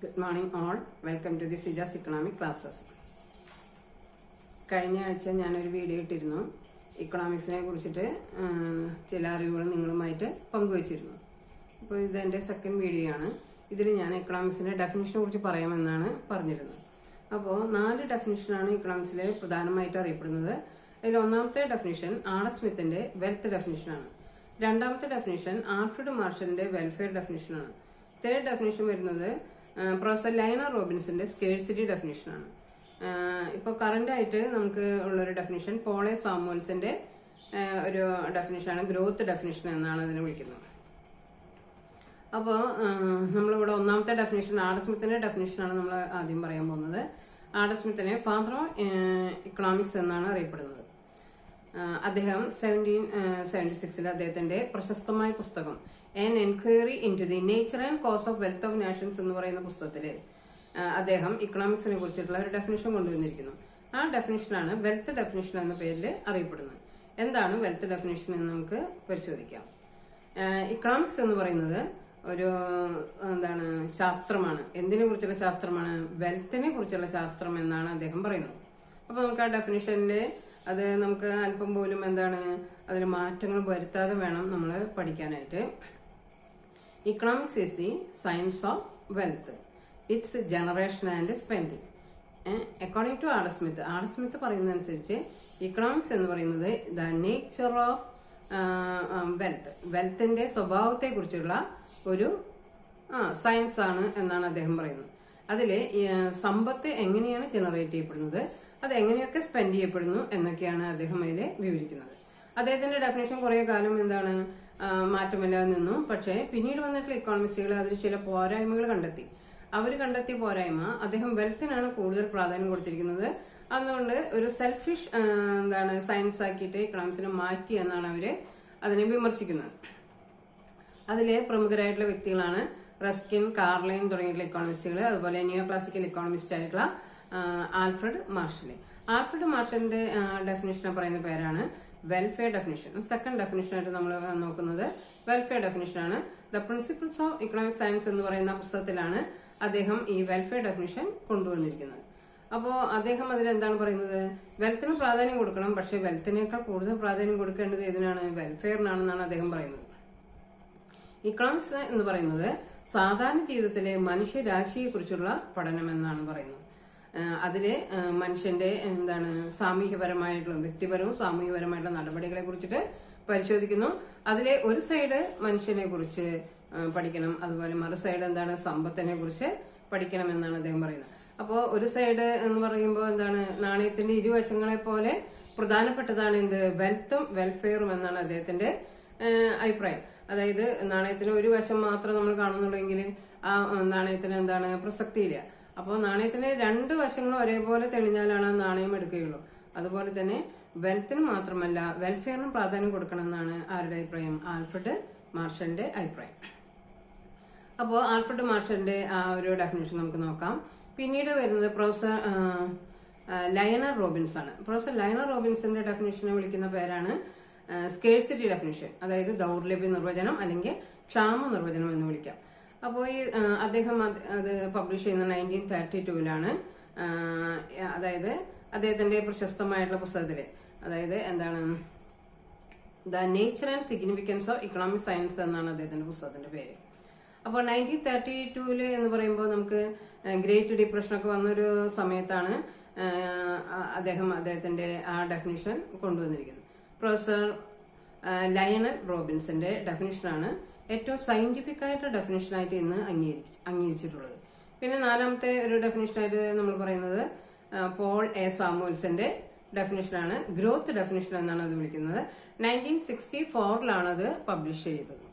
Good morning all. Welcome to the Sijas Economic Classes. കഴിഞ്ഞ ആഴ്ച ഞാനൊരു വീഡിയോ ഇട്ടിരുന്നു. ഇക്കണോമിക്സിനെ കുറിച്ചിട്ട് ചില അറിവുകൾ നിങ്ങളുമായിട്ട് പങ്കുവച്ചിരുന്നു. അപ്പോൾ ഇതെൻ്റെ സെക്കൻഡ് വീഡിയോ ആണ്. ഇതിൽ ഞാൻ ഇക്കണോമിക്സിൻ്റെ ഡെഫിനിഷനെ കുറിച്ച് പറയാമെന്നാണ് പറഞ്ഞിരുന്നത്. അപ്പോൾ 4 ഡെഫിനിഷനാണ് ഇക്കണോമിക്സിലെ പ്രധാനമായിട്ട് അറിയപ്പെടുന്നത്. അതിൽ ഒന്നാമത്തെ ഡെഫിനിഷൻ ആഡം സ്മിത്തിന്റെ വെൽത്ത് ഡെഫിനിഷനാണ്. രണ്ടാമത്തെ ഡെഫിനിഷൻ ആൽഫ്രഡ് മാർഷലിന്റെ വെൽഫെയർ ഡെഫിനിഷനാണ്. തേർഡ് ഡെഫിനിഷൻ വരുന്നത് പ്രൊഫസർ ലയണർ റോബിൻസിന്റെ സ്കേഴ്സിറ്റി ഡെഫിനിഷനാണ്. ഇപ്പോൾ കറന്റ് നമുക്ക് ഉള്ളൊരു ഡെഫിനിഷൻ പോൾ എ സാമുവൽസിന്റെ ഒരു ഡെഫിനിഷനാണ്, ഗ്രോത്ത് ഡെഫിനിഷൻ എന്നാണ് അതിനെ വിളിക്കുന്നത്. അപ്പോൾ നമ്മളിവിടെ ഒന്നാമത്തെ ഡെഫിനിഷൻ ആഡം സ്മിത്തിന്റെ ഡെഫിനിഷനാണ് നമ്മൾ ആദ്യം പറയാൻ പോകുന്നത്. ആഡം സ്മിത്തിനെ ഫാദർ ഓഫ് ഇക്കണോമിക്സ് എന്നാണ് അറിയപ്പെടുന്നത്. അദ്ദേഹം 1776 അദ്ദേഹത്തിന്റെ പ്രശസ്തമായ പുസ്തകം an inquiry into the nature and cause of wealth of nations എന്ന് പറയുന്ന പുസ്തകത്തില് അദ്ദേഹം ഇക്കണോമിക്സിനെ കുറിച്ചിട്ടുള്ള ഒരു ഡെഫിനിഷൻ കൊണ്ടുവന്നിരിക്കുന്നു. ആ ഡെഫിനിഷനാണ് വെൽത്ത് ഡെഫിനിഷൻ എന്ന പേരിൽ അറിയപ്പെടുന്നത്. എന്താണ് വെൽത്ത് ഡെഫിനിഷൻ എന്ന് നമുക്ക് പരിശോധിക്കാം. ഇക്കണോമിക്സ് എന്ന് പറയുന്നത് ഒരു ശാസ്ത്രമാണ്. എന്തിനെ കുറിച്ചുള്ള ശാസ്ത്രമാണ്? വെൽത്തിനെ കുറിച്ചുള്ള ശാസ്ത്രം എന്നാണ് അദ്ദേഹം പറയുന്നത്. അപ്പൊ നമുക്ക് ആ ഡെഫിനിഷനില് അത് നമുക്ക് അല്പം പോലും അതിൽ മാറ്റങ്ങൾ വരുത്താതെ വേണം നമ്മൾ പഠിക്കാനായിട്ട്. Economics is the science of wealth, its generation and spending. According to Adam Smith പറയുന്നതനുസരിച്ച് ഇക്കണോമിക്സ് എന്ന് പറയുന്നത് ദ നേച്ചർ ഓഫ് വെൽത്തിന്റെ സ്വഭാവത്തെ കുറിച്ചുള്ള ഒരു സയൻസ് ആണ് എന്നാണ് അദ്ദേഹം പറയുന്നത്. അതില് സമ്പത്ത് എങ്ങനെയാണ് ജനറേറ്റ് ചെയ്യപ്പെടുന്നത്, അത് എങ്ങനെയൊക്കെ സ്പെൻഡ് ചെയ്യപ്പെടുന്നു എന്നൊക്കെയാണ് അദ്ദേഹം അതിൽ വിവരിക്കുന്നത്. അദ്ദേഹത്തിന്റെ ഡെഫിനേഷൻ കുറെ കാലം മാറ്റമില്ലാതെ നിന്നു. പക്ഷേ പിന്നീട് വന്നിട്ടുള്ള ഇക്കോണമിസ്റ്റുകൾ അതിൽ ചില പോരായ്മകൾ കണ്ടെത്തി. അവർ കണ്ടെത്തിയ പോരായ്മ, അദ്ദേഹം വെൽത്തിനാണ് കൂടുതൽ പ്രാധാന്യം കൊടുത്തിരിക്കുന്നത്. അതുകൊണ്ട് ഒരു സെൽഫിഷ് സയൻസ് ആക്കിയിട്ട് ഇക്കണോമിക്സിനെ മാറ്റി എന്നാണ് അവര് അതിനെ വിമർശിക്കുന്നത്. അതിലെ പ്രമുഖരായിട്ടുള്ള വ്യക്തികളാണ് റസ്കിൻ, കാർലൈൻ തുടങ്ങിയിട്ടുള്ള ഇക്കോണമിസ്റ്റുകൾ, അതുപോലെ നിയോ ക്ലാസിക്കൽ ഇക്കോണമിസ്റ്റ് ആയിട്ടുള്ള ആൽഫ്രഡ് മാർഷൽ. ആൽഫ്രഡ് മാർഷലിന്റെ ഡെഫിനിഷനെ പറയുന്ന പേരാണ് വെൽഫെയർ ഡെഫിനിഷൻ. സെക്കൻഡ് ഡെഫിനിഷനായിട്ട് നമ്മൾ നോക്കുന്നത് വെൽഫെയർ ഡെഫിനിഷനാണ്. The principles of economic science എന്ന് പറയുന്ന പുസ്തകത്തിലാണ് അദ്ദേഹം ഈ വെൽഫെയർ ഡെഫിനിഷൻ കൊണ്ടുവന്നിരിക്കുന്നത്. അപ്പോൾ അദ്ദേഹം അതിൽ എന്താണ് പറയുന്നത്? വെൽത്തിന് പ്രാധാന്യം കൊടുക്കണം, പക്ഷെ വെൽത്തിനേക്കാൾ കൂടുതൽ പ്രാധാന്യം കൊടുക്കേണ്ടത് ഏതിനാണ്? വെൽഫെയറിനാണെന്നാണ് അദ്ദേഹം പറയുന്നത്. ഇക്കണോമിക്സ് എന്ന് പറയുന്നത് സാധാരണ ജീവിതത്തിലെ മനുഷ്യരാശിയെ കുറിച്ചുള്ള പഠനം എന്നാണ് പറയുന്നത്. അതില് മനുഷ്യന്റെ സാമൂഹ്യപരമായിട്ടുള്ള, വ്യക്തിപരവും സാമൂഹ്യപരമായിട്ടുള്ള നടപടികളെ കുറിച്ചിട്ട് പരിശോധിക്കുന്നു. അതിലെ ഒരു സൈഡ് മനുഷ്യനെ കുറിച്ച് പഠിക്കണം, അതുപോലെ മറു സൈഡ് സമ്പത്തിനെ കുറിച്ച് പഠിക്കണം എന്നാണ് അദ്ദേഹം പറയുന്നത്. അപ്പോൾ ഒരു സൈഡ് എന്ന് പറയുമ്പോൾ നാണയത്തിന്റെ ഇരുവശങ്ങളെ പോലെ പ്രധാനപ്പെട്ടതാണ് വെൽത്തും വെൽഫെയറും എന്നാണ് അദ്ദേഹത്തിന്റെ അഭിപ്രായം. അതായത് നാണയത്തിന് ഒരു വശം മാത്രം നമ്മൾ കാണുന്നുള്ളെങ്കിൽ ആ നാണയത്തിന് പ്രസക്തിയില്ല. അപ്പോൾ നാണയത്തിന് 2 വശങ്ങളും ഒരേപോലെ തെളിഞ്ഞാലാണ് ആ നാണയം എടുക്കുകയുള്ളൂ. അതുപോലെ തന്നെ വെൽത്തിന് മാത്രമല്ല വെൽഫെയറിനും പ്രാധാന്യം കൊടുക്കണം എന്നാണ് ആരുടെ അഭിപ്രായം? ആൽഫ്രഡ് മാർഷലിന്റെ അഭിപ്രായം. അപ്പോൾ ആൽഫ്രഡ് മാർഷലിന്റെ ആ ഒരു ഡെഫിനേഷൻ നമുക്ക് നോക്കാം. പിന്നീട് വരുന്നത് പ്രൊഫസർ ലയണർ റോബിൻസ് ആണ്. പ്രൊഫസർ ലയണർ റോബിൻസിന്റെ ഡെഫിനേഷനെ വിളിക്കുന്ന പേരാണ് സ്കേഴ്സിറ്റി ഡെഫിനിഷൻ, അതായത് ദൗർലഭ്യ നിർവചനം അല്ലെങ്കിൽ ക്ഷാമ നിർവചനം എന്ന് വിളിക്കാം. അപ്പോൾ ഈ അദ്ദേഹം അത് പബ്ലിഷ് ചെയ്യുന്ന 1932 അതായത് അദ്ദേഹത്തിന്റെ പ്രശസ്തമായിട്ടുള്ള പുസ്തകത്തില്, അതായത് the nature and significance of economic science എന്നാണ് അദ്ദേഹത്തിന്റെ പുസ്തകത്തിന്റെ പേര്. അപ്പോൾ 1932 എന്ന് പറയുമ്പോൾ നമുക്ക് ഗ്രേറ്റ് ഡിപ്രഷൻ ഒക്കെ വന്നൊരു സമയത്താണ് അദ്ദേഹത്തിന്റെ ആ ഡെഫിനിഷൻ കൊണ്ടുവന്നിരിക്കുന്നത്. പ്രൊഫസർ ലയണൽ റോബിൻസിന്റെ ഡെഫിനിഷനാണ് ഏറ്റവും സയന്റിഫിക് ആയിട്ട് ഡെഫിനിഷനായിട്ട് ഇന്ന് അംഗീകരിച്ചിട്ടുള്ളത്. പിന്നെ 4ാമത്തെ ഒരു ഡെഫിനിഷനായിട്ട് നമ്മൾ പറയുന്നത് പോൾ എ സാമുവൽസിന്റെ ഡെഫിനിഷനാണ്, ഗ്രോത്ത് ഡെഫിനിഷൻ എന്നാണ് അത് വിളിക്കുന്നത്. 1964 അത് പബ്ലിഷ് ചെയ്തത്.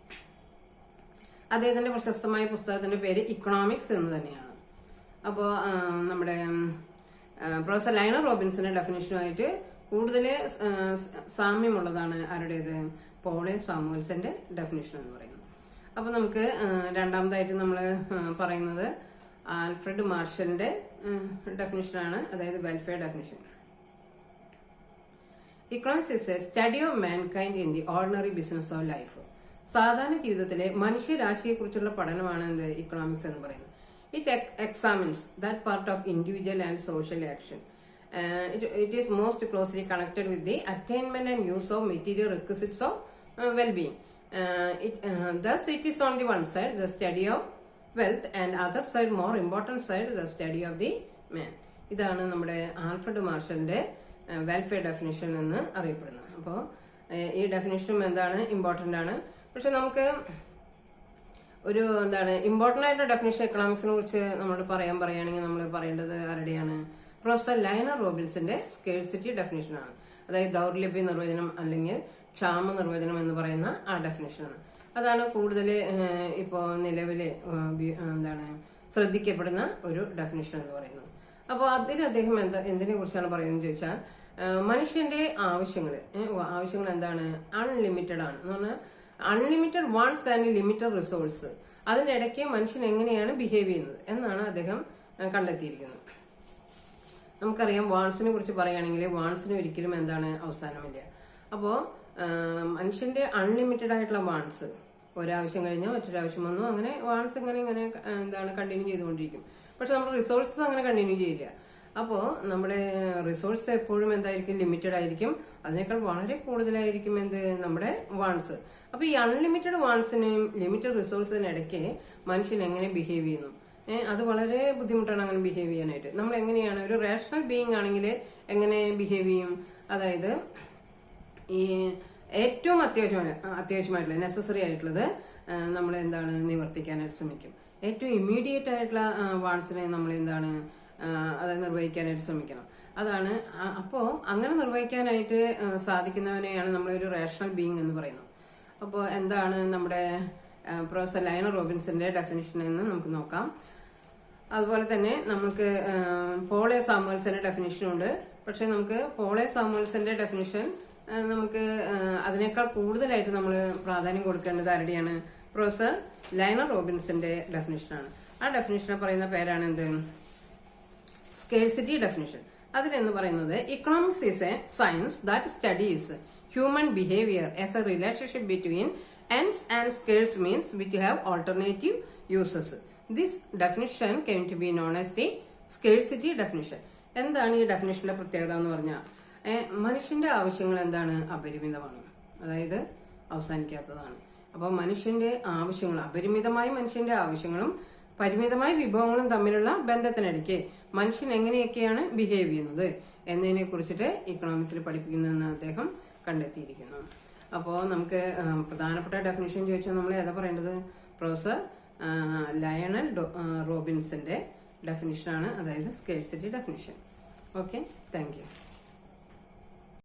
അദ്ദേഹത്തിന്റെ പ്രശസ്തമായ പുസ്തകത്തിന്റെ പേര് ഇക്കണോമിക്സ് എന്ന് തന്നെയാണ്. അപ്പോൾ നമ്മുടെ പ്രൊഫസർ ലയണർ റോബിൻസിന്റെ ഡെഫിനിഷനുമായിട്ട് കൂടുതൽ സാമ്യമുള്ളതാണ് ആരുടേത്? പോൾ എ സാമുവൽസിന്റെ ഡെഫിനിഷൻ എന്ന് പറയുന്നത്. അപ്പൊ നമുക്ക് രണ്ടാമതായിട്ട് നമ്മൾ പറയുന്നത് ആൽഫ്രഡ് മാർഷലിന്റെ ഡെഫിനിഷനാണ്, അതായത് welfare definition. Economics is A study of mankind in the ordinary business of life. സാധാരണ ജീവിതത്തിലെ മനുഷ്യരാശിയെ കുറിച്ചുള്ള പഠനമാണ് ഇക്കണോമിക്സ് എന്ന് പറയുന്നത്. It examines that part of individual and social action. It is most closely connected with the attainment and use of material requisites of well-being. Thus, it is on the one side the study of wealth and other side, more important side, the study of the man. ഇതാണ് നമ്മുടെ Alfred മാർഷലിന്റെ welfare definition എന്ന് അറിയപ്പെടുന്നത്. അപ്പോൾ ഈ ഡെഫിനിഷനും എന്താണ്, important ആണ്. പക്ഷെ നമുക്ക് ഒരു ഇമ്പോർട്ടൻ്റ് ആയിട്ടുള്ള ഡെഫിനിഷൻ എക്കണോമിക്സിനെ കുറിച്ച് നമ്മൾ പറയുകയാണെങ്കിൽ നമ്മൾ പറയേണ്ടത് ആരുടെയാണ്? പ്രൊഫസർ ലയണൽ റോബിൻസിന്റെ സ്കേഴ്സിറ്റി ഡെഫിനിഷനാണ്. അതായത് ദൗർലഭ്യ നിർവചനം അല്ലെങ്കിൽ ക്ഷാമ നിർവചനം എന്ന് പറയുന്ന ആ ഡെഫിനിഷനാണ്. അതാണ് കൂടുതൽ ഇപ്പോൾ നിലവിൽ ശ്രദ്ധിക്കപ്പെടുന്ന ഒരു ഡെഫിനിഷൻ എന്ന് പറയുന്നത്. അപ്പോൾ അതിൽ അദ്ദേഹം എന്തിനെ കുറിച്ചാണ് പറയുന്നത് ചോദിച്ചാൽ, മനുഷ്യന്റെ ആവശ്യങ്ങൾ എന്താണ്? അൺലിമിറ്റഡ് ആണ് എന്ന് പറഞ്ഞാൽ unlimited wants and limited resource. അതിനിടയ്ക്ക് മനുഷ്യൻ എങ്ങനെയാണ് ബിഹേവ് ചെയ്യുന്നത് എന്നാണ് അദ്ദേഹം കണ്ടെത്തിയിരിക്കുന്നത്. നമുക്കറിയാം, വാണ്ട്സിനെ കുറിച്ച് പറയുകയാണെങ്കിൽ വാണ്ട്സിന് ഒരിക്കലും അവസാനമില്ല. അപ്പോൾ മനുഷ്യന്റെ അൺലിമിറ്റഡ് ആയിട്ടുള്ള വാണ്ട്സ്, ഒരാവശ്യം കഴിഞ്ഞാൽ മറ്റൊരാവശ്യം വന്നു, അങ്ങനെ വാണ്ട്സ് ഇങ്ങനെ കണ്ടിന്യൂ ചെയ്തുകൊണ്ടിരിക്കും. പക്ഷെ നമ്മുടെ റിസോഴ്സസ് അങ്ങനെ കണ്ടിന്യൂ ചെയ്യില്ല. അപ്പോൾ നമ്മുടെ റിസോഴ്സ് എപ്പോഴും ലിമിറ്റഡ് ആയിരിക്കും. അതിനേക്കാൾ വളരെ കൂടുതലായിരിക്കും നമ്മുടെ വാണ്ട്സ്. അപ്പോൾ ഈ അൺലിമിറ്റഡ് വാണ്ട്സിനെയും ലിമിറ്റഡ് റിസോഴ്സിനിടയ്ക്ക് മനുഷ്യൻ എങ്ങനെ ബിഹേവ് ചെയ്യുന്നു, അത് വളരെ ബുദ്ധിമുട്ടാണ് അങ്ങനെ ബിഹേവ് ചെയ്യാനായിട്ട്. നമ്മൾ എങ്ങനെയാണ് ഒരു റേഷണൽ ബീയിങ് ആണെങ്കിൽ എങ്ങനെ ബിഹേവ് ചെയ്യും? അതായത് ഈ ഏറ്റവും അത്യാവശ്യമായിട്ടുള്ള നെസസറി ആയിട്ടുള്ളത് നമ്മൾ നിവർത്തിക്കാനായിട്ട് ശ്രമിക്കും. ഏറ്റവും ഇമ്മീഡിയറ്റ് ആയിട്ടുള്ള വാണ്ട്സിനെ നമ്മൾ അത് നിർവഹിക്കാനായിട്ട് ശ്രമിക്കണം. അതാണ്. അപ്പോൾ അങ്ങനെ നിർവഹിക്കാനായിട്ട് സാധിക്കുന്നവനെയാണ് നമ്മളൊരു റേഷണൽ ബീയിങ് എന്ന് പറയുന്നത്. അപ്പോൾ എന്താണ് നമ്മുടെ പ്രൊഫസർ ലയണൽ റോബിൻസിന്റെ ഡെഫിനിഷൻ എന്ന് നമുക്ക് നോക്കാം. അതുപോലെ തന്നെ നമുക്ക് പോൾ എ സാമുവൽസന്റെ ഡെഫിനിഷനുണ്ട്. പക്ഷെ നമുക്ക് പോൾ എ സാമുവൽസന്റെ ഡെഫിനിഷൻ നമുക്ക് അതിനേക്കാൾ കൂടുതലായിട്ട് നമ്മൾ പ്രാധാന്യം കൊടുക്കേണ്ടത് ആരുടെയാണ്? Professor Lionel റോബിൻസിന്റെ ഡെഫിനിഷനാണ്. ആ ഡെഫിനിഷനെ പറയുന്ന പേരാണ് സ്കേഴ്സിറ്റി ഡെഫിനിഷൻ. അതിലെന്ന് പറയുന്നത്, economics is a science that studies human behaviour as a relationship between ends and scarce means which have alternative uses. This definition came to be known as the scarcity definition. എന്താണ് ഈ ഡെഫിനിഷന്റെ പ്രത്യേകത എന്ന് പറഞ്ഞാൽ, മനുഷ്യന്റെ ആവശ്യങ്ങൾ അപരിമിതമാണ്, അതായത് അവസാനിക്കാത്തതാണ്. അപ്പോൾ മനുഷ്യന്റെ ആവശ്യങ്ങൾ, അപരിമിതമായി മനുഷ്യന്റെ ആവശ്യങ്ങളും പരിമിതമായ വിഭവങ്ങളും തമ്മിലുള്ള ബന്ധത്തിനിടയ്ക്ക് മനുഷ്യൻ എങ്ങനെയൊക്കെയാണ് ബിഹേവ് ചെയ്യുന്നത് എന്നതിനെ കുറിച്ചിട്ട് ഇക്കണോമിക്സിൽ പഠിപ്പിക്കുന്നതെന്ന് അദ്ദേഹം കണ്ടെത്തിയിരിക്കുന്നു. അപ്പോൾ നമുക്ക് പ്രധാനപ്പെട്ട ഡെഫിനിഷൻ ചോദിച്ചാൽ നമ്മൾ ഏതാ പറയേണ്ടത്? പ്രൊഫസർ ലയണൽ റോബിൻസിന്റെ ഡെഫിനിഷനാണ്, അതായത് scarcity definition. Okay, thank you.